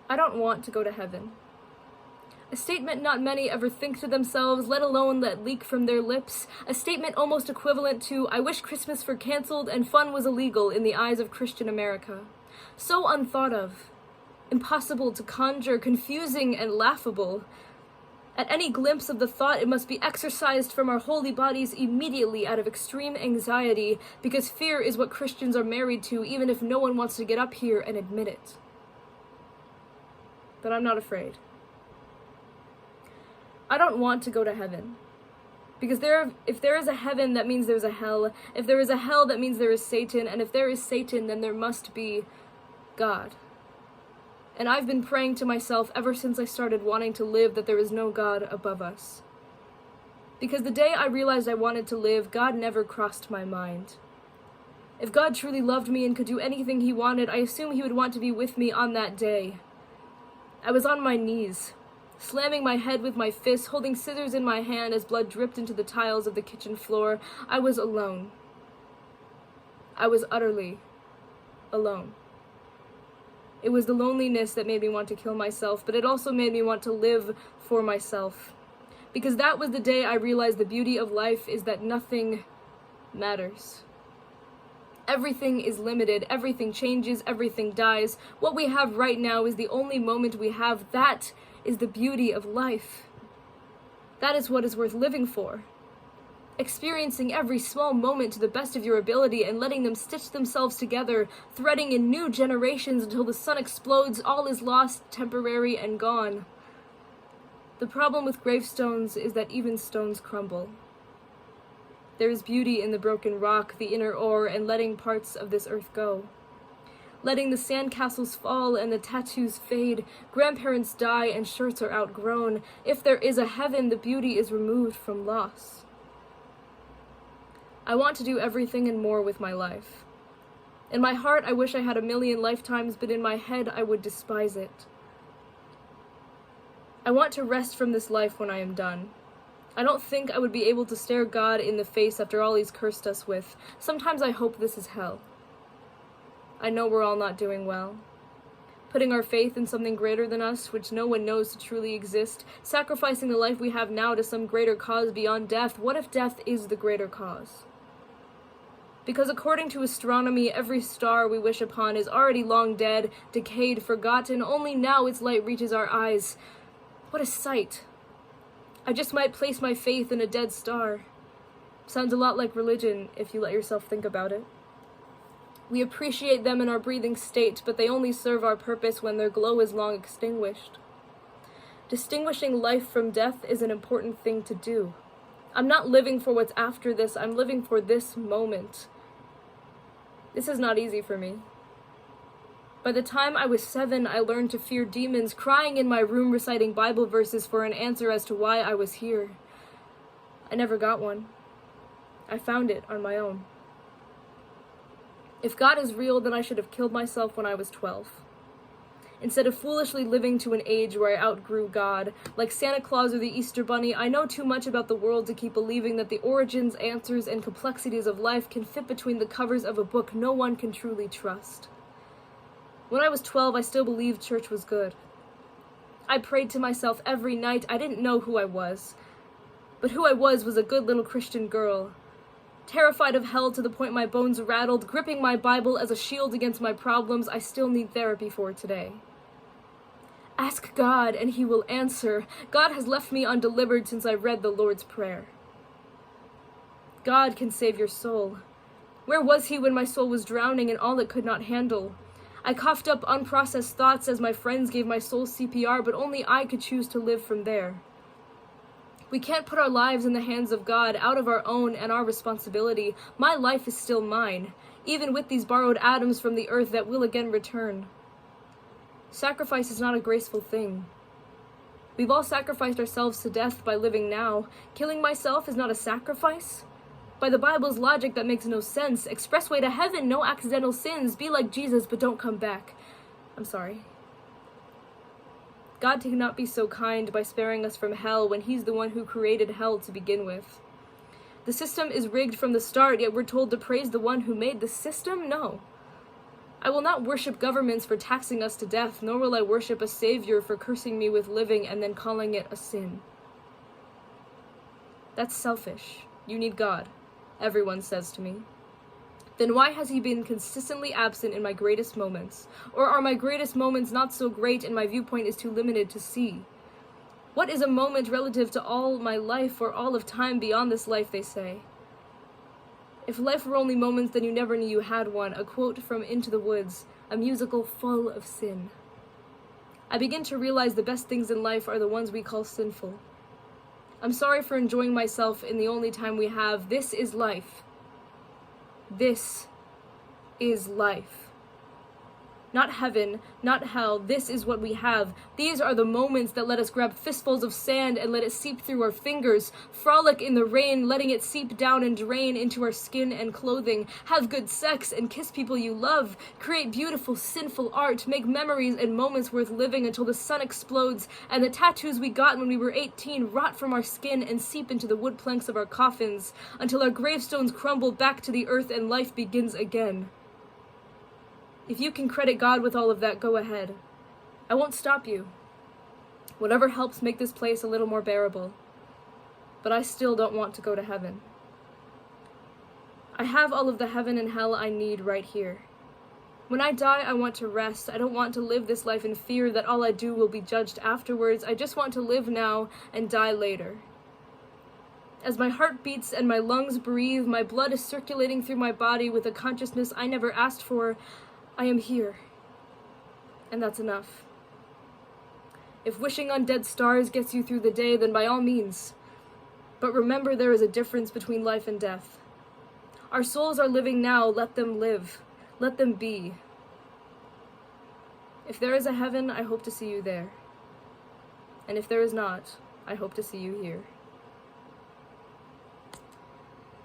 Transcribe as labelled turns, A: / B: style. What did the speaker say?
A: I don't want to go to heaven. A statement not many ever think to themselves, let alone let leak from their lips. A statement almost equivalent to, I wish Christmas were cancelled and fun was illegal in the eyes of Christian America. So unthought of, impossible to conjure, confusing and laughable. At any glimpse of the thought, it must be exorcised from our holy bodies immediately out of extreme anxiety, because fear is what Christians are married to, even if no one wants to get up here and admit it. But I'm not afraid. I don't want to go to heaven. Because if there is a heaven, that means there's a hell. If there is a hell, that means there is Satan. And if there is Satan, then there must be God. And I've been praying to myself ever since I started wanting to live that there is no God above us. Because the day I realized I wanted to live, God never crossed my mind. If God truly loved me and could do anything he wanted, I assume he would want to be with me on that day. I was on my knees, slamming my head with my fist, holding scissors in my hand as blood dripped into the tiles of the kitchen floor. I was alone. I was utterly alone. It was the loneliness that made me want to kill myself, but it also made me want to live for myself. Because that was the day I realized the beauty of life is that nothing matters. Everything is limited, everything changes, everything dies. What we have right now is the only moment we have. That is the beauty of life. That is what is worth living for. Experiencing every small moment to the best of your ability and letting them stitch themselves together, threading in new generations until the sun explodes, all is lost, temporary, and gone. The problem with gravestones is that even stones crumble. There is beauty in the broken rock, the inner ore, and letting parts of this earth go. Letting the sandcastles fall and the tattoos fade, grandparents die and shirts are outgrown. If there is a heaven, the beauty is removed from loss. I want to do everything and more with my life. In my heart, I wish I had 1,000,000 lifetimes, but in my head, I would despise it. I want to rest from this life when I am done. I don't think I would be able to stare God in the face after all he's cursed us with. Sometimes I hope this is hell. I know we're all not doing well. Putting our faith in something greater than us, which no one knows to truly exist, sacrificing the life we have now to some greater cause beyond death. What if death is the greater cause? Because according to astronomy, every star we wish upon is already long dead, decayed, forgotten. Only now its light reaches our eyes. What a sight. I just might place my faith in a dead star. Sounds a lot like religion, if you let yourself think about it. We appreciate them in our breathing state, but they only serve our purpose when their glow is long extinguished. Distinguishing life from death is an important thing to do. I'm not living for what's after this, I'm living for this moment. This is not easy for me. By the time I was 7, I learned to fear demons, crying in my room reciting Bible verses for an answer as to why I was here. I never got one. I found it on my own. If God is real, then I should have killed myself when I was 12. Instead of foolishly living to an age where I outgrew God, like Santa Claus or the Easter Bunny, I know too much about the world to keep believing that the origins, answers, and complexities of life can fit between the covers of a book no one can truly trust. When I was 12, I still believed church was good. I prayed to myself every night. I didn't know who I was. But who I was a good little Christian girl. Terrified of hell to the point my bones rattled, gripping my Bible as a shield against my problems I still need therapy for today. Ask God and he will answer. God has left me undelivered since I read the Lord's Prayer. God can save your soul. Where was he when my soul was drowning in all it could not handle? I coughed up unprocessed thoughts as my friends gave my soul CPR, but only I could choose to live from there. We can't put our lives in the hands of God, out of our own and our responsibility. My life is still mine, even with these borrowed atoms from the earth that will again return. Sacrifice is not a graceful thing. We've all sacrificed ourselves to death by living now. Killing myself is not a sacrifice? By the Bible's logic, that makes no sense. Expressway to heaven, no accidental sins. Be like Jesus, but don't come back. I'm sorry. God cannot be so kind by sparing us from hell when he's the one who created hell to begin with. The system is rigged from the start, yet we're told to praise the one who made the system? No. I will not worship governments for taxing us to death, nor will I worship a savior for cursing me with living and then calling it a sin. That's selfish. You need God, everyone says to me. Then why has he been consistently absent in my greatest moments? Or are my greatest moments not so great and my viewpoint is too limited to see? What is a moment relative to all my life or all of time beyond this life, they say? If life were only moments, then you never knew you had one. A quote from Into the Woods, a musical full of sin. I begin to realize the best things in life are the ones we call sinful. I'm sorry for enjoying myself in the only time we have. This is life. This is life. Not heaven, not hell, this is what we have. These are the moments that let us grab fistfuls of sand and let it seep through our fingers, frolic in the rain, letting it seep down and drain into our skin and clothing, have good sex and kiss people you love, create beautiful, sinful art, make memories and moments worth living until the sun explodes and the tattoos we got when we were 18 rot from our skin and seep into the wood planks of our coffins, until our gravestones crumble back to the earth and life begins again. If you can credit God with all of that, go ahead. I won't stop you. Whatever helps make this place a little more bearable. But I still don't want to go to heaven. I have all of the heaven and hell I need right here. When I die, I want to rest. I don't want to live this life in fear that all I do will be judged afterwards. I just want to live now and die later. As my heart beats and my lungs breathe, my blood is circulating through my body with a consciousness I never asked for. I am here, and that's enough. If wishing on dead stars gets you through the day, then by all means. But remember, there is a difference between life and death. Our souls are living now, let them live. Let them be. If there is a heaven, I hope to see you there. And if there is not, I hope to see you here.